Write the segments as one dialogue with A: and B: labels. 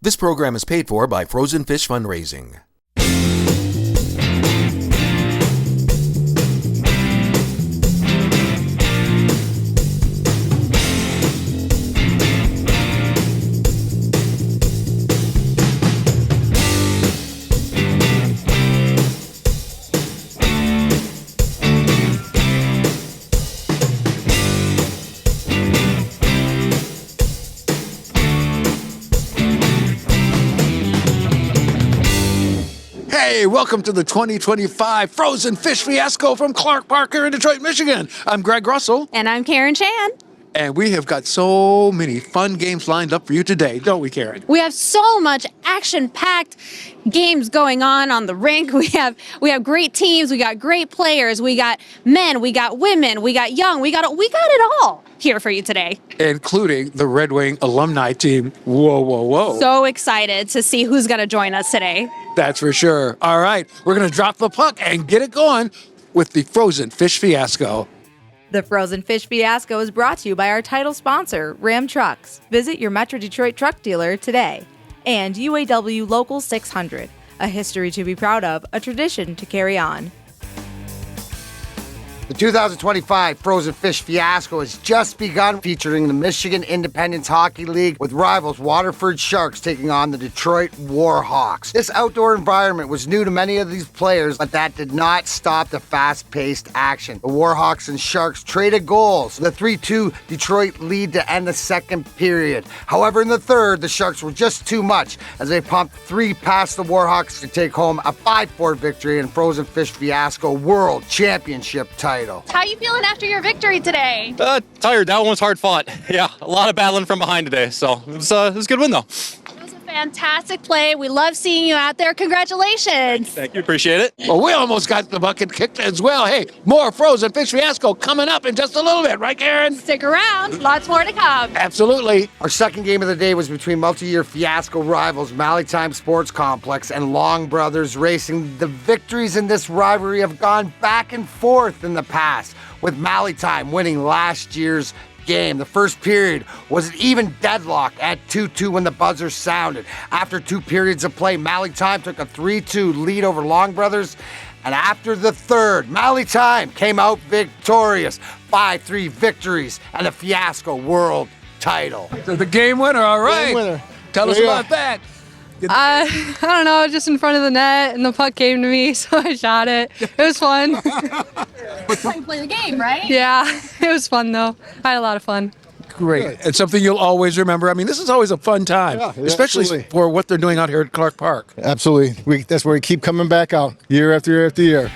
A: This program is paid for by Frozen Fish Fundraising.
B: Hey, welcome to the 2025 Frozen Fish Fiasco from Clark Park here in Detroit, Michigan. I'm Greg Russell.
C: And I'm Karen Chan.
B: And we have got so many fun games lined up for you today, don't we, Karen?
C: We have so much action-packed games going on the rink. We have great teams, we got great players, we got men, we got women, we got young, we got it all here for you today.
B: Including the Red Wing alumni team. Whoa, whoa, whoa.
C: So excited to see who's going to join us today.
B: That's for sure. All right, we're going to drop the puck and get it going with the Frozen Fish Fiasco.
D: The Frozen Fish Fiasco is brought to you by our title sponsor, Ram Trucks. Visit your Metro Detroit truck dealer today. And UAW Local 600, a history to be proud of, a tradition to carry on.
E: The 2025 Frozen Fish Fiasco has just begun, featuring the Michigan Independence Hockey League with rivals Waterford Sharks taking on the Detroit Warhawks. This outdoor environment was new to many of these players, but that did not stop the fast-paced action. The Warhawks and Sharks traded goals, the 3-2 Detroit lead to end the second period. However, in the third, the Sharks were just too much as they pumped three past the Warhawks to take home a 5-4 victory in Frozen Fish Fiasco World Championship title.
C: How you feeling after your victory today?
F: Tired. That one was hard fought. Yeah, a lot of battling from behind today. So it was a good win, though.
C: It was a fantastic play. We love seeing you out there. Congratulations.
F: Thank you. Appreciate it.
B: Well, we almost got the bucket kicked as well. Hey, more Frozen Fish Fiasco coming up in just a little bit, right, Karen?
C: Stick around. Lots more to come.
B: Absolutely.
E: Our second game of the day was between multi-year fiasco rivals Maritime Sports Complex and Long Brothers Racing. The victories in this rivalry have gone back and forth in the past, with Maritime winning last year's game. The first period was an even deadlock at 2-2 when the buzzer sounded. After 2 periods of play, Maritime took a 3-2 lead over Long Brothers. And after the third, Maritime came out victorious. 5-3 victories and a Fiasco World title.
B: So the game winner, all right.
E: Game winner.
B: Tell us about that.
G: I don't know, just in front of the net, and the puck came to me, so I shot it. It was fun.
C: That's how you play the game, right?
G: Yeah, it was fun, though. I had a lot of fun.
B: Great. It's something you'll always remember. I mean, this is always a fun time, especially
H: absolutely.
B: for what they're doing out here at Clark Park.
H: Absolutely. That's where we keep coming back out year after year after year.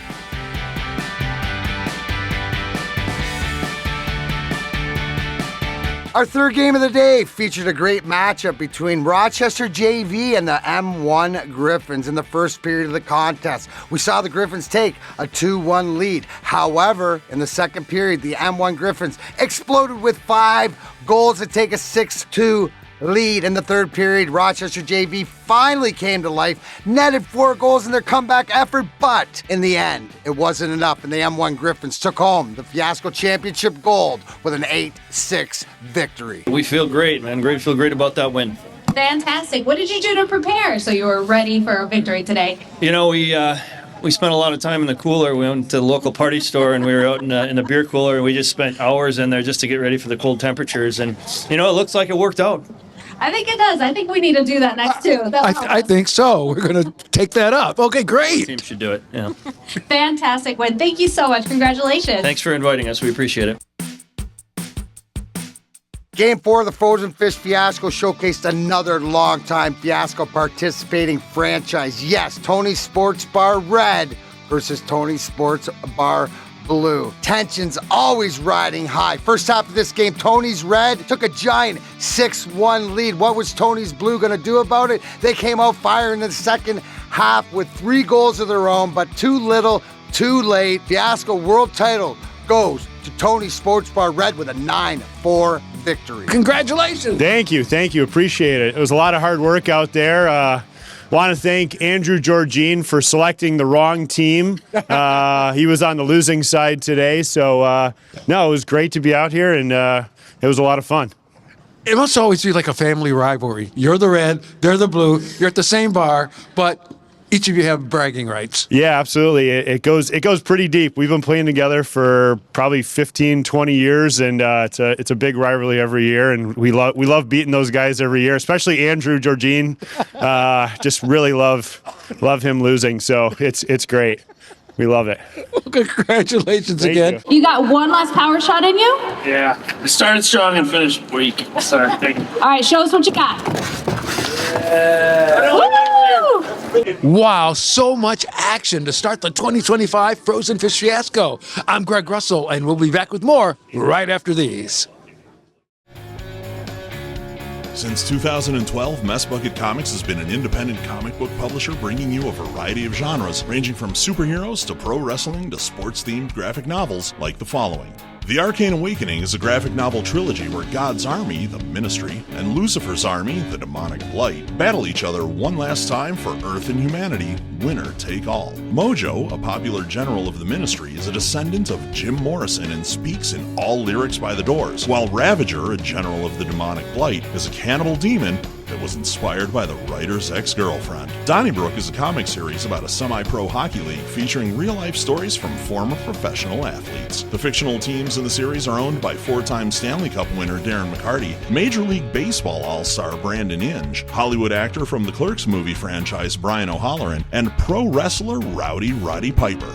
E: Our third game of the day featured a great matchup between Rochester JV and the M1 Griffins in the first period of the contest. We saw the Griffins take a 2-1 lead. However, in the second period, the M1 Griffins exploded with 5 goals to take a 6-2 lead. In the third period, Rochester JV finally came to life, netted 4 goals in their comeback effort, but in the end, it wasn't enough, and the M1 Griffins took home the Fiasco Championship gold with an 8-6 victory.
I: We feel great, man. Feel great about that win.
C: Fantastic. What did you do to prepare so you were ready for a victory today?
I: You know, we spent a lot of time in the cooler. We went to the local party store and we were out in the beer cooler, and we just spent hours in there just to get ready for the cold temperatures. And, you know, it looks like it worked out.
C: I think it does. I think we need to do that next too.
B: I think so. We're going to take that up. Okay, great.
I: Team should do it. Yeah.
C: Fantastic win. Thank you so much. Congratulations.
I: Thanks for inviting us. We appreciate it.
E: Game 4 of the Frozen Fish Fiasco showcased another longtime Fiasco participating franchise. Yes, Tony's Sports Bar Red versus Tony's Sports Bar Blue. Tensions always riding high. First half of this game, Tony's Red took a giant 6-1 lead. What was Tony's Blue going to do about it? They came out firing in the second half with 3 goals of their own, but too little, too late. Fiasco World title goes to Tony's Sports Bar Red with a 9-4 victory.
B: Congratulations.
H: Thank you. Appreciate it. It was a lot of hard work out there. Want to thank Andrew Georgine for selecting the wrong team. He was on the losing side today. So, no, it was great to be out here, and it was a lot of fun.
B: It must always be like a family rivalry. You're the red, they're the blue, you're at the same bar, but each of you have bragging rights.
H: Yeah, absolutely. It goes pretty deep. We've been playing together for probably 15, 20 years, and it's a big rivalry every year, and we love beating those guys every year, especially Andrew Georgine. Just really love him losing, so it's great. We love it.
B: Well, congratulations
H: Thank
B: again.
C: You got one last power shot in you?
J: Yeah, I started strong and finished weak. Sorry, thank you.
C: All right, show us what you got. Woo!
B: Wow, so much action to start the 2025 Frozen Fish Fiasco. I'm Greg Russell, and we'll be back with more right after these.
K: Since 2012, Mess Bucket Comics has been an independent comic book publisher bringing you a variety of genres, ranging from superheroes to pro wrestling to sports-themed graphic novels like the following. The Arcane Awakening is a graphic novel trilogy where God's army, the Ministry, and Lucifer's army, the Demonic Blight, battle each other one last time for Earth and humanity, winner take all. Mojo, a popular general of the Ministry, is a descendant of Jim Morrison and speaks in all lyrics by the Doors, while Ravager, a general of the Demonic Blight, is a cannibal demon that was inspired by the writer's ex-girlfriend. Donnybrook is a comic series about a semi-pro hockey league featuring real-life stories from former professional athletes. The fictional teams in the series are owned by four-time Stanley Cup winner Darren McCarty, Major League Baseball all-star Brandon Inge, Hollywood actor from the Clerks movie franchise Brian O'Halloran, and pro wrestler Rowdy Roddy Piper.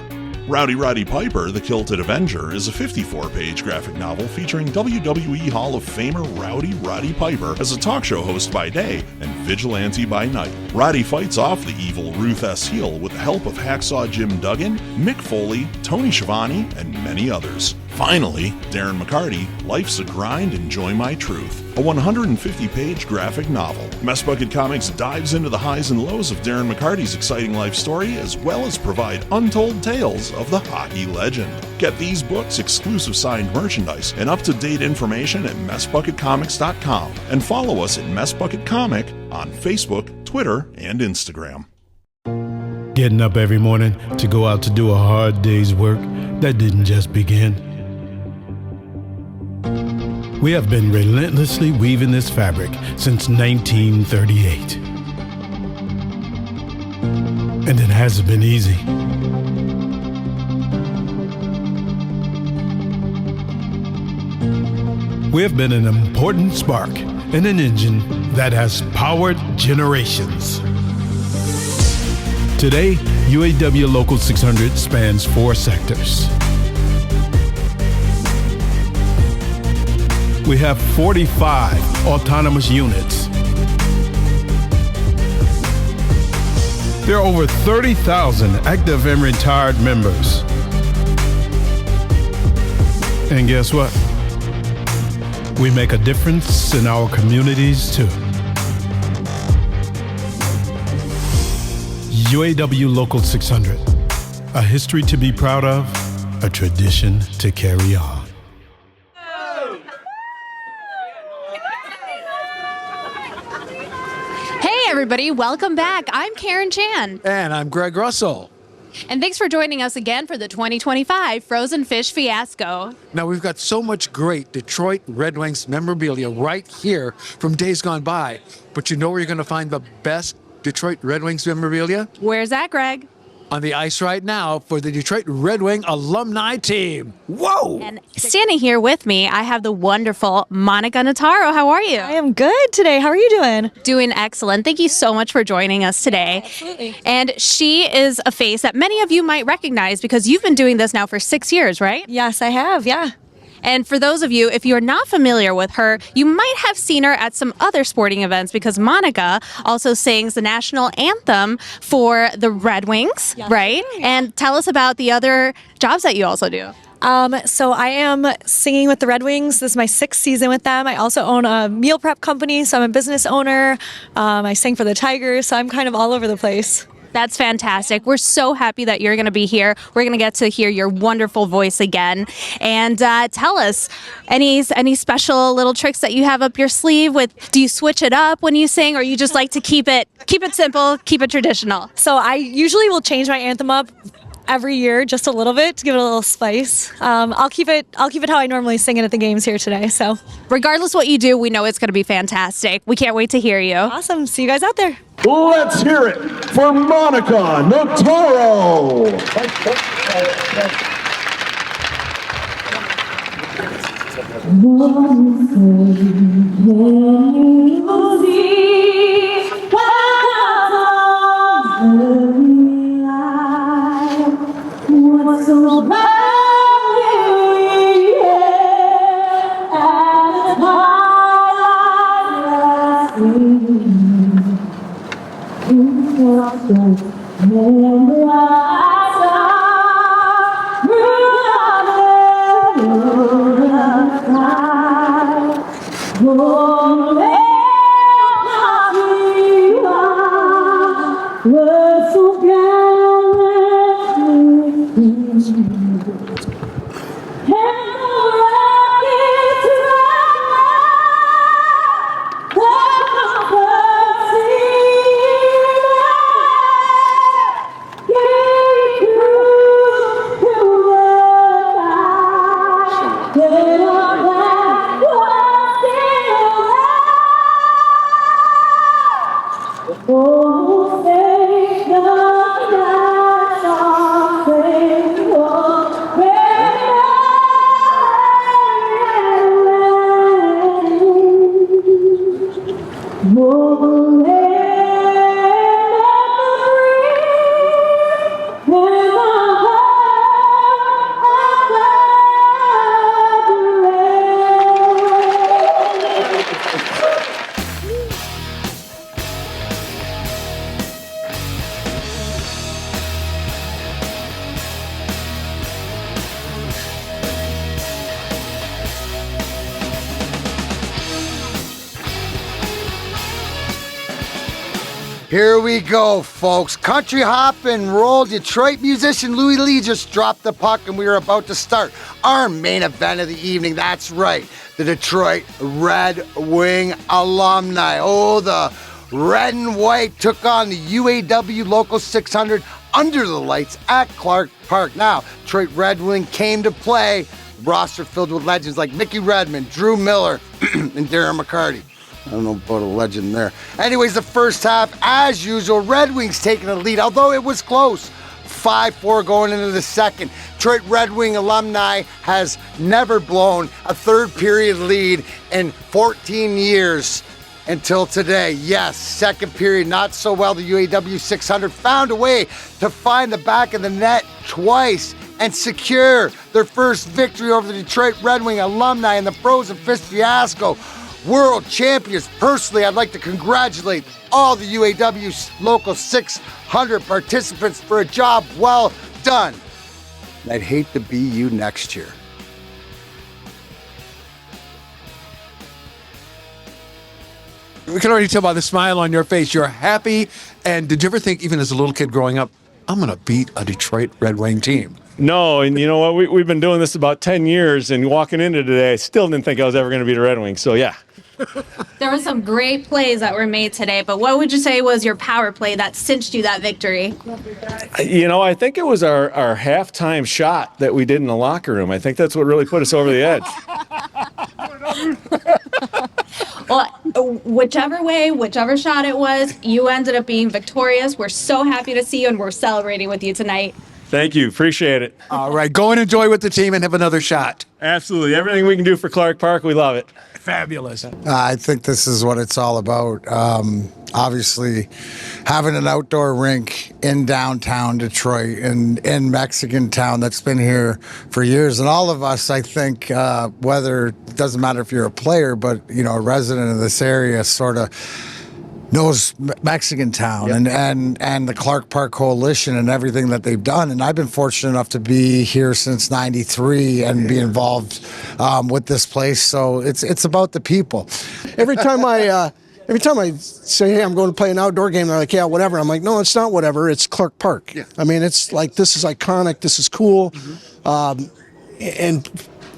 K: Rowdy Roddy Piper, the Kilted Avenger, is a 54-page graphic novel featuring WWE Hall of Famer Rowdy Roddy Piper as a talk show host by day and vigilante by night. Roddy fights off the evil Ruth S. Heel with the help of Hacksaw Jim Duggan, Mick Foley, Tony Schiavone, and many others. Finally, Darren McCarty, Life's a Grind, Enjoy My Truth, a 150-page graphic novel. Mess Bucket Comics dives into the highs and lows of Darren McCarty's exciting life story, as well as provide untold tales of the hockey legend. Get these books, exclusive signed merchandise, and up-to-date information at messbucketcomics.com, and follow us at Mess Bucket Comic on Facebook, Twitter, and Instagram.
L: Getting up every morning to go out to do a hard day's work that didn't just begin. We have been relentlessly weaving this fabric since 1938. And it hasn't been easy. We have been an important spark in an engine that has powered generations. Today, UAW Local 600 spans 4 sectors. We have 45 autonomous units. There are over 30,000 active and retired members. And guess what? We make a difference in our communities too. UAW Local 600, a history to be proud of, a tradition to carry on.
C: Everybody, welcome back. I'm Karen Chan.
B: And I'm Greg Russell.
C: And thanks for joining us again for the 2025 Frozen Fish Fiasco.
B: Now, we've got so much great Detroit Red Wings memorabilia right here from days gone by. But you know where you're going to find the best Detroit Red Wings memorabilia?
C: Where's that, Greg?
B: On the ice right now for the Detroit Red Wing alumni team. Whoa!
C: And standing here with me, I have the wonderful Monica Notaro. How are you?
M: I am good today. How are you doing?
C: Doing excellent. Thank you so much for joining us today.
M: Absolutely.
C: And she is a face that many of you might recognize because you've been doing this now for 6 years, right?
M: Yes, I have. Yeah.
C: And for those of you, if you're not familiar with her, you might have seen her at some other sporting events because Monica also sings the national anthem for the Red Wings, right? And tell us about the other jobs that you also do.
M: So I am singing with the Red Wings. This is my 6th season with them. I also own a meal prep company, so I'm a business owner. I sing for the Tigers, so I'm kind of all over the place.
C: That's fantastic. We're so happy that you're going to be here. We're going to get to hear your wonderful voice again. And tell us, any special little tricks that you have up your sleeve with? Do you switch it up when you sing, or you just like to keep it simple, keep it traditional?
M: So I usually will change my anthem up every year, just a little bit to give it a little spice. I'll keep it how I normally sing it at the games here today. So,
C: Regardless what you do, we know it's going to be fantastic. We can't wait to hear you.
M: awesome. See you guys out there.
N: Let's hear it for Monica Notaro.
E: Here we go, folks. Country hop and roll. Detroit musician Louie Lee just dropped the puck, and we are about to start our main event of the evening. That's right, the Detroit Red Wing alumni. Oh, the red and white took on the UAW Local 600 under the lights at Clark Park. Now, Detroit Red Wing came to play. Roster filled with legends like Mickey Redmond, Drew Miller, and Darren McCarty. I don't know about a legend there. Anyways, the first half, as usual, Red Wings taking the lead, although it was close. 5-4 going into the second. Detroit Red Wing alumni has never blown a third period lead in 14 years until today. Yes, second period, not so well. The UAW 600 found a way to find the back of the net twice and secure their first victory over the Detroit Red Wing alumni in the Frozen Fish Fiasco. World champions. Personally, I'd like to congratulate all the UAW Local 600 participants for a job well done. I'd hate to be you next year.
B: We can already tell by the smile on your face. You're happy. And did you ever think, even as a little kid growing up, I'm going to beat a Detroit Red Wing team?
H: No, and you know what? We've been doing this about 10 years, and walking into today, I still didn't think I was ever going to beat a Red Wing. So, yeah.
C: There were some great plays that were made today, but what would you say was your power play that cinched you that victory?
H: You know, I think it was our halftime shot that we did in the locker room. I think that's what really put us over the edge.
C: Well, whichever shot it was, you ended up being victorious. We're so happy to see you, and we're celebrating with you tonight.
H: Thank you. Appreciate it.
B: All right. Go and enjoy with the team and have another shot.
H: Absolutely. Everything we can do for Clark Park, we love it.
B: Fabulous.
E: I think this is what it's all about. Obviously, having an outdoor rink in downtown Detroit and in Mexican town that's been here for years. And all of us, I think, whether it doesn't matter if you're a player, but, you know, a resident of this area sort of knows Mexican town and the Clark Park Coalition and everything that they've done. And I've been fortunate enough to be here since '93 and be involved with this place. So it's about the people.
O: Every time I say, hey, I'm going to play an outdoor game, they're like, yeah, whatever. I'm like, no, it's not whatever. It's Clark Park. Yeah. I mean, it's like, this is iconic. This is cool. And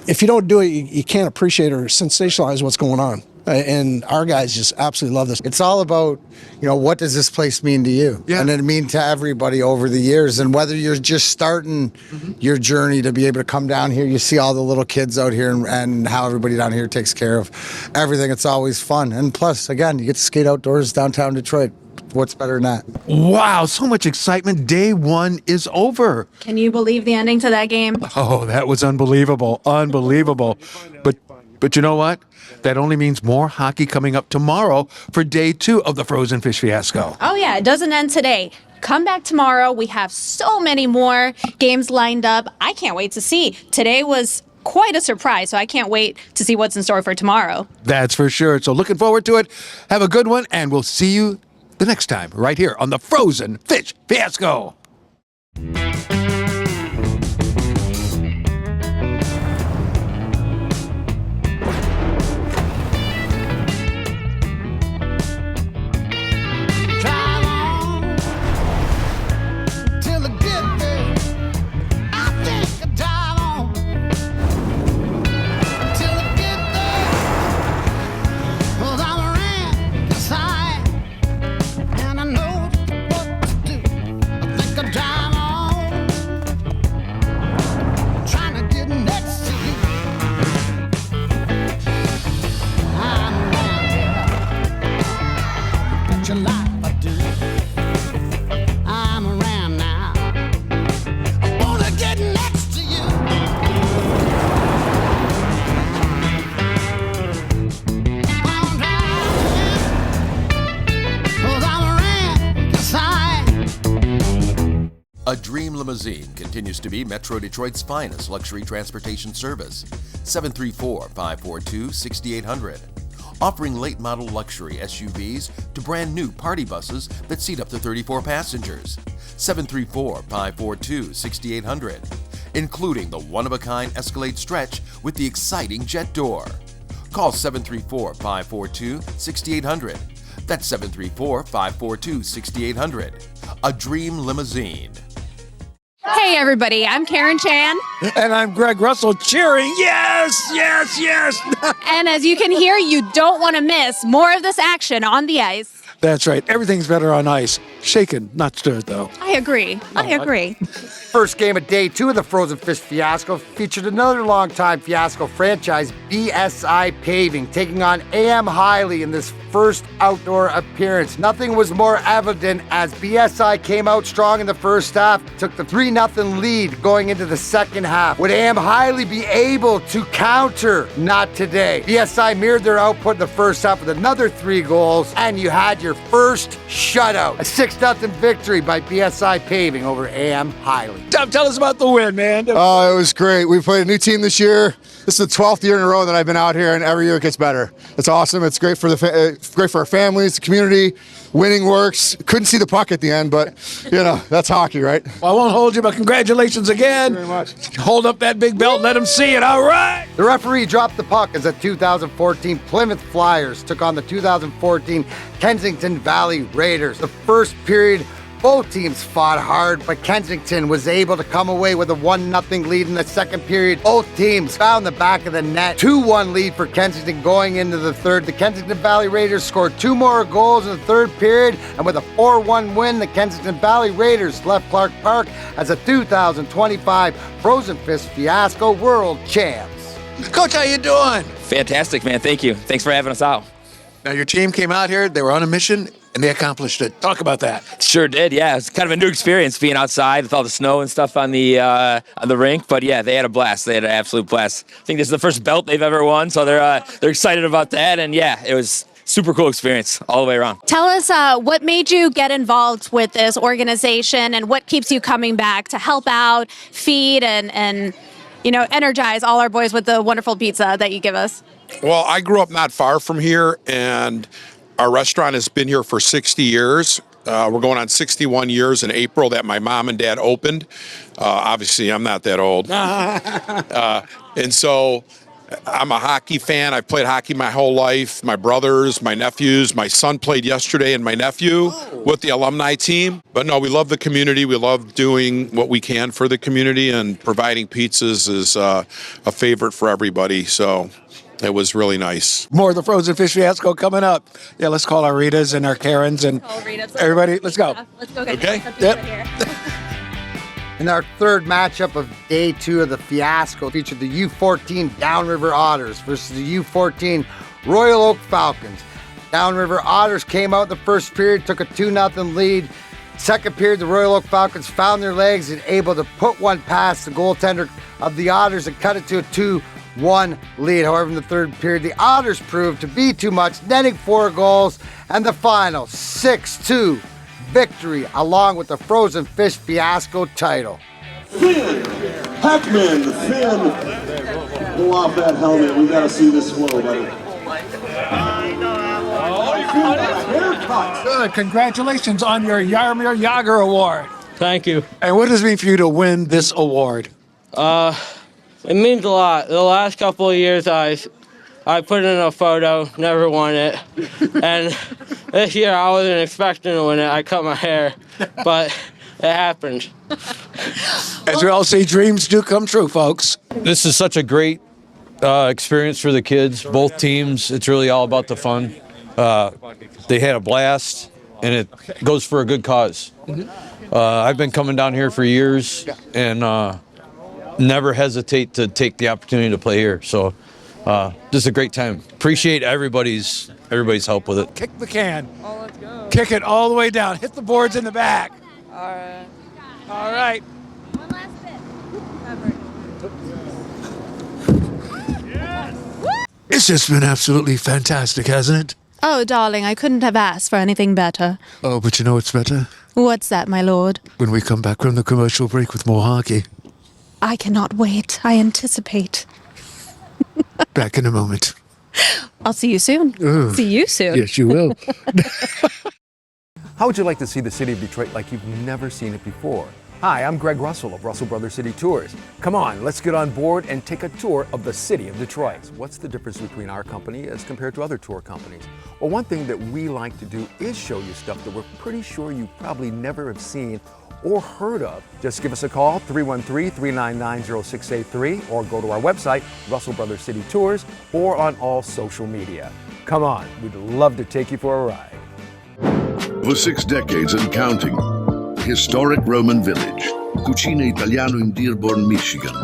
O: if you don't do it, you can't appreciate or sensationalize what's going on. And our guys just absolutely love this.
E: It's all about, what does this place mean to you?
B: Yeah.
E: And it mean to everybody over the years. And whether you're just starting your journey to be able to come down here, you see all the little kids out here and how everybody down here takes care of everything. It's always fun. And plus, again, you get to skate outdoors downtown Detroit. What's better than that?
B: Wow, so much excitement. Day one is over.
C: Can you believe the ending to that game?
B: Oh, that was unbelievable. Unbelievable. But you know what? That only means more hockey coming up tomorrow for day 2 of the Frozen Fish Fiasco.
C: Oh, yeah, it doesn't end today. Come back tomorrow. We have so many more games lined up. I can't wait to see. Today was quite a surprise, so I can't wait to see what's in store for tomorrow.
B: That's for sure. So looking forward to it. Have a good one, and we'll see you the next time right here on the Frozen Fish Fiasco.
A: A Dream Limousine continues to be Metro Detroit's finest luxury transportation service. 734-542-6800. Offering late model luxury SUVs to brand new party buses that seat up to 34 passengers. 734-542-6800. Including the one-of-a-kind Escalade Stretch with the exciting jet door. Call 734-542-6800. That's 734-542-6800. A Dream Limousine.
C: Hey, everybody, I'm Karen Chan.
B: And I'm Greg Russell cheering. Yes, yes, yes.
C: And as you can hear, you don't want to miss more of this action on the ice.
B: That's right. Everything's better on ice. Shaken, not stirred, though.
C: I agree.
E: First game of day 2 of the Frozen Fish Fiasco featured another longtime Fiasco franchise, BSI Paving, taking on AM Hiley in this first outdoor appearance. Nothing was more evident as BSI came out strong in the first half, took the 3-0 lead going into the second half. Would AM Hiley be able to counter? Not today. BSI mirrored their output in the first half with another 3 goals, and you had your first shutout. A 6-0 victory by BSI Paving over AM Hiley.
B: Tom, tell us about the win, man.
P: Oh, it was great. We played a new team this year. This is the 12th year in a row that I've been out here, and every year it gets better. It's awesome. It's great for great for our families, the community. Winning works. Couldn't see the puck at the end, but that's hockey, right?
B: Well, I won't hold you, but congratulations again.
P: Thank you very much.
B: Hold up that big belt, let them see it. All right.
E: The referee dropped the puck as the 2014 Plymouth Flyers took on the 2014 Kensington Valley Raiders. The first period, both teams fought hard, but Kensington was able to come away with a 1-0 lead in the second period. Both teams found the back of the net. 2-1 lead for Kensington going into the third. The Kensington Valley Raiders scored 2 more goals in the third period, and with a 4-1 win, the Kensington Valley Raiders left Clark Park as a 2025 Frozen Fish Fiasco World Champs.
B: Coach, how you doing?
Q: Fantastic, man. Thank you. Thanks for having us out.
B: Now, your team came out here. They were on a mission, and they accomplished it. Talk about that.
Q: Sure did, yeah. It's kind of a new experience being outside with all the snow and stuff on the rink. But yeah, they had a blast. They had an absolute blast. I think this is the first belt they've ever won, so they're excited about that. And yeah, it was super cool experience all the way around.
C: Tell us what made you get involved with this organization and what keeps you coming back to help out, feed, and energize all our boys with the wonderful pizza that you give us.
R: Well, I grew up not far from here, and our restaurant has been here for 60 years. We're going on 61 years in April that my mom and dad opened. Obviously, I'm not that old. And so I'm a hockey fan. I've played hockey my whole life. My brothers, my nephews, my son played yesterday, and my nephew with the alumni team. But no, we love the community. We love doing what we can for the community, and providing pizzas is a favorite for everybody. So it was really nice.
B: More of the Frozen Fish Fiasco coming up. Yeah, let's call our Ritas and our Karens and everybody. Let's go.
C: Let's go get
R: Okay.
B: Yep.
E: In our third matchup of day 2 of the Fiasco, featured the U14 Downriver Otters versus the U14 Royal Oak Falcons. Downriver Otters came out in the first period, took a 2-0 lead. Second period, the Royal Oak Falcons found their legs and able to put one past the goaltender of the Otters and cut it to a 2-1 lead. However, in the third period, the Otters proved to be too much, netting 4 goals, and the final 6-2 victory, along with the Frozen Fish Fiasco title.
N: Finn Heckman. Finn, pull off that helmet. We got to see this flow, buddy.
B: Good. Congratulations on your Yarmir Yager Award.
J: Thank you.
B: And what does it mean for you to win this award?
J: It means a lot. The last couple of years I put in a photo, never won it. And this year I wasn't expecting to win it. I cut my hair, but it happened.
B: As we all say, dreams do come true, folks.
S: This is such a great experience for the kids, both teams. It's really all about the fun. They had a blast, and it goes for a good cause. I've been coming down here for years and never hesitate to take the opportunity to play here. So this is a great time. Appreciate everybody's help with it.
B: Kick the can. Oh, let's go. Kick it all the way down. Hit the boards in the back.
G: All right.
B: All right.
C: One last bit.
B: It's just been absolutely fantastic, hasn't it?
C: Oh, darling, I couldn't have asked for anything better.
B: Oh, but you know what's better?
C: What's that, my lord?
B: When we come back from the commercial break with more hockey.
C: I cannot wait. I anticipate.
B: Back in a moment.
C: I'll see you soon.
B: Ugh.
C: See you soon.
B: Yes, you will.
T: How would you like to see the city of Detroit like you've never seen it before? Hi, I'm Greg Russell of Russell Brothers City Tours. Come on, let's get on board and take a tour of the city of Detroit. What's the difference between our company as compared to other tour companies? Well, one thing that we like to do is show you stuff that we're pretty sure you probably never have seen or heard of. Just give us a call, 313-399-0683, or go to our website, Russell Brothers City Tours, or on all social media. Come on, we'd love to take you for a ride.
U: For 6 decades and counting, historic Roman village, Cucina Italiano in Dearborn, Michigan,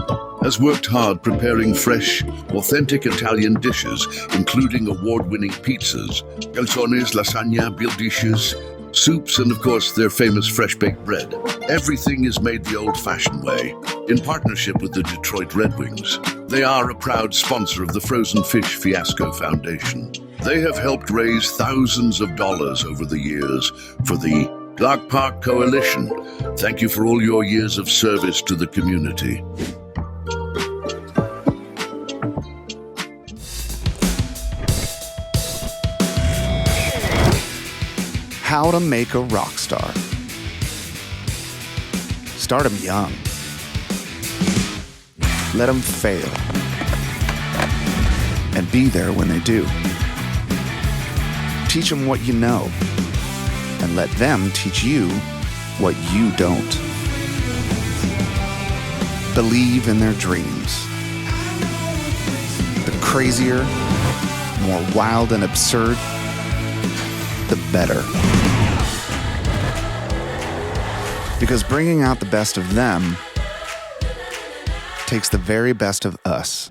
U: has worked hard preparing fresh, authentic Italian dishes, including award-winning pizzas, calzones, lasagna, beer dishes, soups, and of course their famous fresh-baked bread. Everything is made the old-fashioned way, in partnership with the Detroit Red Wings. They are a proud sponsor of the Frozen Fish Fiasco Foundation. They have helped raise thousands of dollars over the years for the Dock Park Coalition. Thank you for all your years of service to the community.
V: How to make a rock star. Start them young. Let them fail. And be there when they do. Teach them what you know. And let them teach you what you don't. Believe in their dreams. The crazier, more wild and absurd, the better. Because bringing out the best of them takes the very best of us.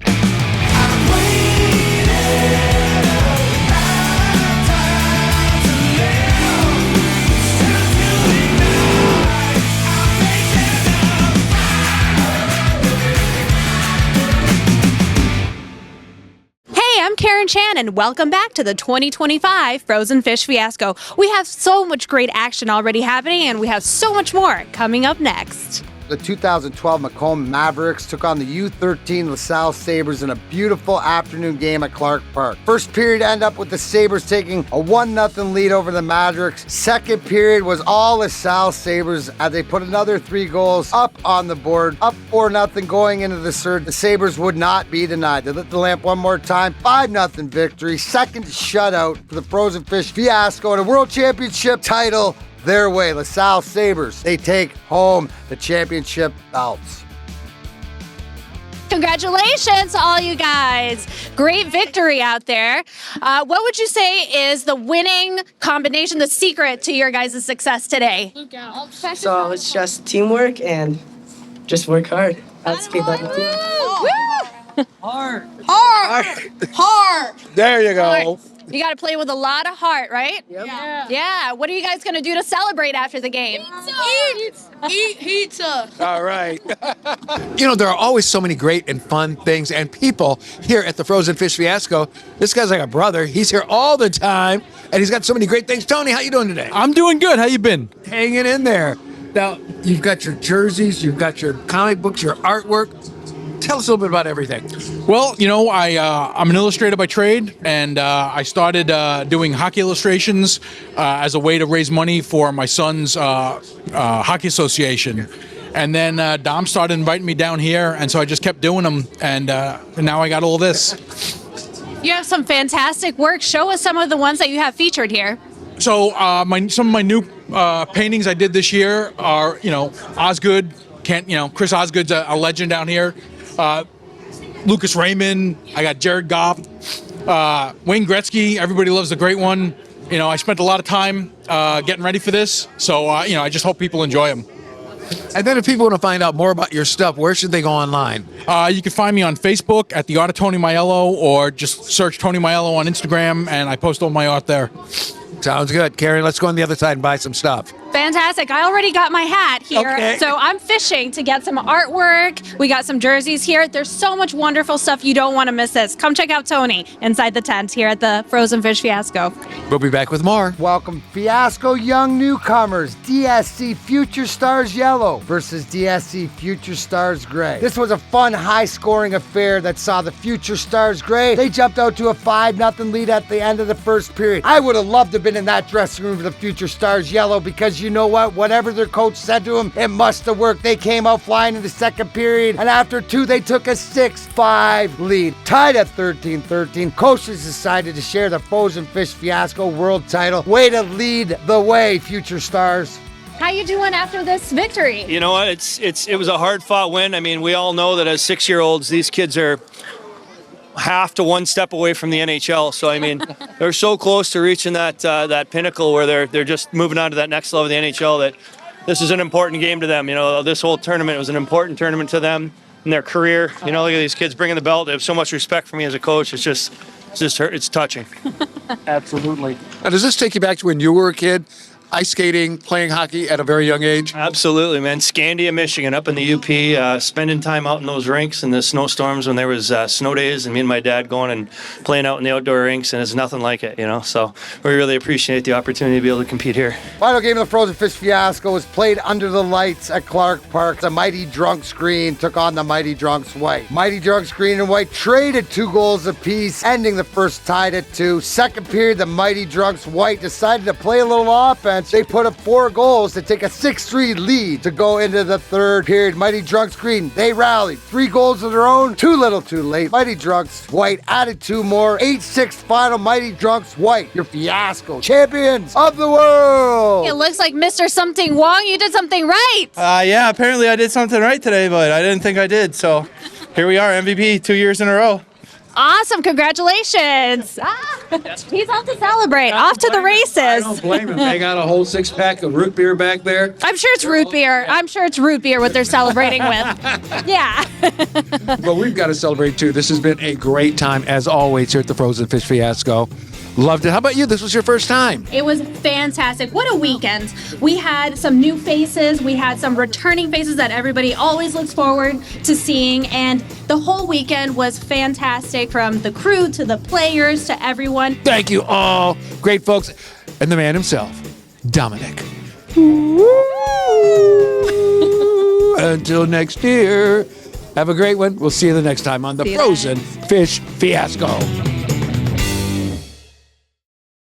C: Karen Chan, and welcome back to the 2025 Frozen Fish Fiasco. We have so much great action already happening, and we have so much more coming up next.
E: The 2012 Macomb Mavericks took on the U13 LaSalle Sabres in a beautiful afternoon game at Clark Park. First period ended up with the Sabres taking a 1-0 lead over the Mavericks. Second period was all LaSalle Sabres as they put another 3 goals up on the board, up 4-0 going into the third. The Sabres would not be denied. They lit the lamp one more time, 5-0 victory, second shutout for the Frozen Fish Fiasco and a World Championship title their way. LaSalle Sabres, they take home the championship belts.
C: Congratulations to all you guys. Great victory out there. What would you say is the winning combination, the secret to your guys' success today?
D: So it's just teamwork and just work hard. Let's keep that
C: Hard.
D: There you go.
C: You got to play with a lot of heart, right?
D: Yep.
C: Yeah. What are you guys going to do to celebrate after the game?
F: Eat pizza.
B: All right. You know, there are always so many great and fun things and people here at the Frozen Fish Fiasco. This guy's like a brother. He's here all the time, and he's got so many great things. Tony, how you doing today?
W: I'm doing good. How you been?
B: Hanging in there. Now, you've got your jerseys, you've got your comic books, your artwork. Tell us a little bit about everything.
W: Well, you know, I'm an illustrator by trade, and I started doing hockey illustrations as a way to raise money for my son's hockey association. And then Dom started inviting me down here, and so I just kept doing them, and now I got all this.
C: You have some fantastic work. Show us some of the ones that you have featured here.
W: So some of my new paintings I did this year are, you know, Osgood. Chris Osgood's a legend down here. Lucas Raymond. I got Jared Goff. Wayne Gretzky. Everybody loves the great one. You know, I spent a lot of time getting ready for this. So, you know, I just hope people enjoy them.
B: And then if people want to find out more about your stuff, where should they go online?
W: You can find me on Facebook at the Art of Tony Maiello, or just search Tony Maiello on Instagram, and I post all my art there.
B: Sounds good. Karen, let's go on the other side and buy some stuff.
C: Fantastic. I already got my hat here.
B: Okay.
C: So I'm fishing to get some artwork. We got some jerseys here. There's so much wonderful stuff. You don't want to miss this. Come check out Tony inside the tent here at the Frozen Fish Fiasco.
B: We'll be back with more.
E: Welcome, Fiasco young newcomers. DSC Future Stars Yellow versus DSC Future Stars Gray. This was a fun, high-scoring affair that saw the Future Stars Gray. They jumped out to a 5-0 lead at the end of the first period. I would have loved to have been in that dressing room for the Future Stars Yellow, because you know what? Whatever their coach said to them, it must have worked. They came out flying in the second period, and after 2, they took a 6-5 lead. Tied at 13-13, coaches decided to share the Frozen Fish Fiasco world title. Way to lead the way, Future Stars.
C: How you doing after this victory?
I: You know what? It was a hard-fought win. I mean, we all know that as 6-year-olds, these kids are half to one step away from the NHL. So I mean, they're so close to reaching that pinnacle where they're just moving on to that next level of the NHL, that this is an important game to them. You know, this whole tournament was an important tournament to them in their career. You know, look at these kids bringing the belt. They have so much respect for me as a coach. It's touching.
B: Absolutely. Now, does this take you back to when you were a kid? Ice skating, playing hockey at a very young age?
I: Absolutely, man. Scandia, Michigan, up in the UP, spending time out in those rinks in the snowstorms when there was snow days, and me and my dad going and playing out in the outdoor rinks, and it's nothing like it, you know. So we really appreciate the opportunity to be able to compete here.
E: Final game of the Frozen Fish Fiasco was played under the lights at Clark Park. The Mighty Drunks Green took on the Mighty Drunks White. Mighty Drunks Green and White traded 2 goals apiece, ending the first tied at 2. Second period, the Mighty Drunks White decided to play a little offense. They put up 4 goals to take a 6-3 lead to go into the third period. Mighty Drunks Green, they rallied. 3 goals of their own, too little too late. Mighty Drunks White added 2 more. 8-6 final. Mighty Drunks White, your Fiasco champions of the world.
C: It looks like Mr. Something Wong, you did something right.
X: Yeah, apparently I did something right today, but I didn't think I did. So here we are, MVP 2 years in a row.
C: Awesome, congratulations. He's off to celebrate, off to the races.
W: I don't blame him. They got a whole 6-pack of root beer back there.
C: I'm sure it's root beer. I'm sure it's root beer what they're celebrating with. Yeah.
B: Well, we've got to celebrate too. This has been a great time as always here at the Frozen Fish Fiasco. Loved it. How about you? This was your first time.
C: It was fantastic. What a weekend. We had some new faces. We had some returning faces that everybody always looks forward to seeing. And the whole weekend was fantastic, from the crew to the players to everyone.
B: Thank you all. Great folks. And the man himself, Dominic. Until next year, have a great one. We'll see you the next time on the Frozen Fish Fiasco.